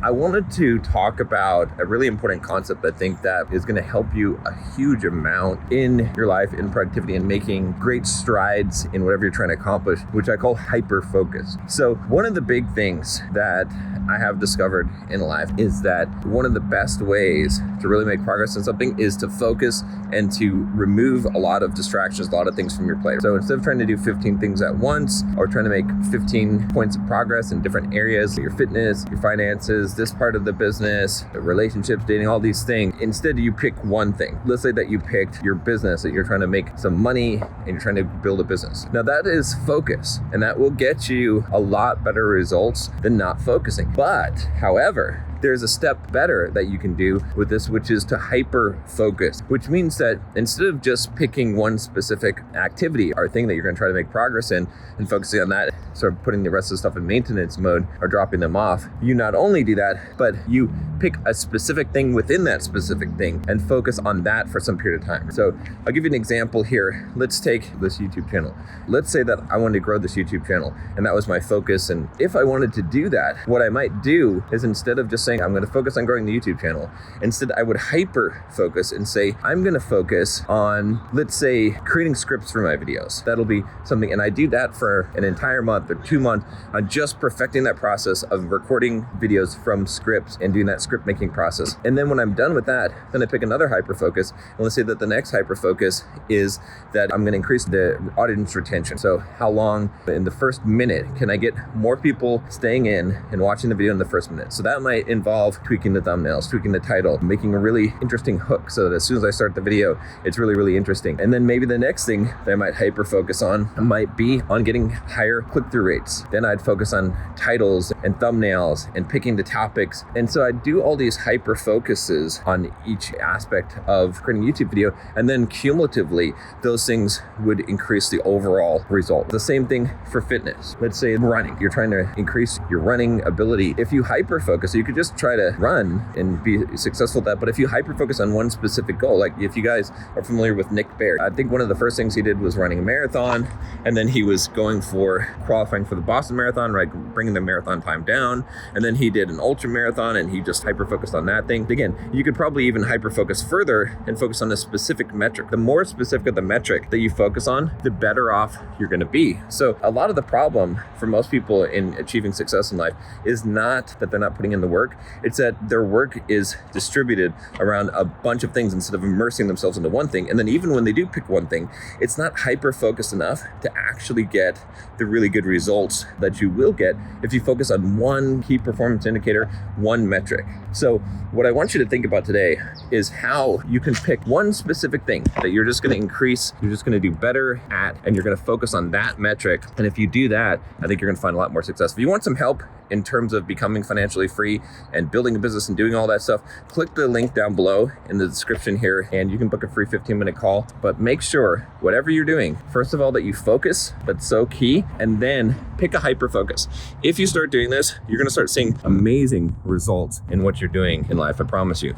I wanted to talk about a really important concept I think that is going to help you a huge amount in your life, in productivity, and making great strides in whatever you're trying to accomplish, which I call hyper-focus. So one of the big things that I have discovered in life is that one of the best ways to really make progress in something is to focus and to remove a lot of distractions, a lot of things from your plate. So instead of trying to do 15 things at once or trying to make 15 points of progress in different areas, your fitness, your finances, this part of the business, relationships, dating, all these things, instead you pick one thing. Let's say that you picked your business, that you're trying to make some money and you're trying to build a business. Now that is focus, and that will get you a lot better results than not focusing. But, however, there's a step better that you can do with this, which is to hyper focus, which means that instead of just picking one specific activity or thing that you're going to try to make progress in and focusing on that, sort of putting the rest of the stuff in maintenance mode or dropping them off, you not only do that, but you pick a specific thing within that specific thing and focus on that for some period of time. So I'll give you an example here. Let's take this YouTube channel. Let's say that I wanted to grow this YouTube channel and that was my focus. And if I wanted to do that, what I might do is instead of just saying, I'm going to focus on growing the YouTube channel, instead I would hyper focus and say, I'm going to focus on, let's say, creating scripts for my videos. That'll be something. And I do that for an entire month or 2 months on just perfecting that process of recording videos from scripts and doing that script making process. And then when I'm done with that, then I pick another hyper focus. And let's say that the next hyper focus is that I'm going to increase the audience retention. So how long in the first minute can I get more people staying in and watching the video in the first minute? So that might involve tweaking the thumbnails, tweaking the title, making a really interesting hook so that as soon as I start the video, it's really, really interesting. And then maybe the next thing that I might hyper focus on might be on getting higher click-through rates. Then I'd focus on titles and thumbnails and picking the topics. And so I'd do all these hyper focuses on each aspect of creating a YouTube video. And then cumulatively, those things would increase the overall result. The same thing for fitness. Let's say running. You're trying to increase your running ability. If you hyper focus, you could just try to run and be successful at that. But if you hyper focus on one specific goal, like if you guys are familiar with Nick Baird, I think one of the first things he did was running a marathon. And then he was going for qualifying for the Boston Marathon, right? Bringing the marathon time down. And then he did an ultra marathon and he just hyper focused on that thing. Again, you could probably even hyper focus further and focus on a specific metric. The more specific of the metric that you focus on, the better off you're going to be. So a lot of the problem for most people in achieving success in life is not that they're not putting in the work. It's that their work is distributed around a bunch of things instead of immersing themselves into one thing. And then even when they do pick one thing, it's not hyper focused enough to actually get the really good results that you will get if you focus on one key performance indicator, one metric. So what I want you to think about today is how you can pick one specific thing that you're just going to increase, you're just going to do better at, and you're going to focus on that metric. And if you do that, I think you're going to find a lot more success. If you want some help in terms of becoming financially free and building a business and doing all that stuff, click the link down below in the description here and you can book a free 15-minute call. But make sure, whatever you're doing, first of all, that you focus. That's so key. And then pick a hyper focus. If you start doing this, you're going to start seeing amazing results in what you're doing in life. I promise you.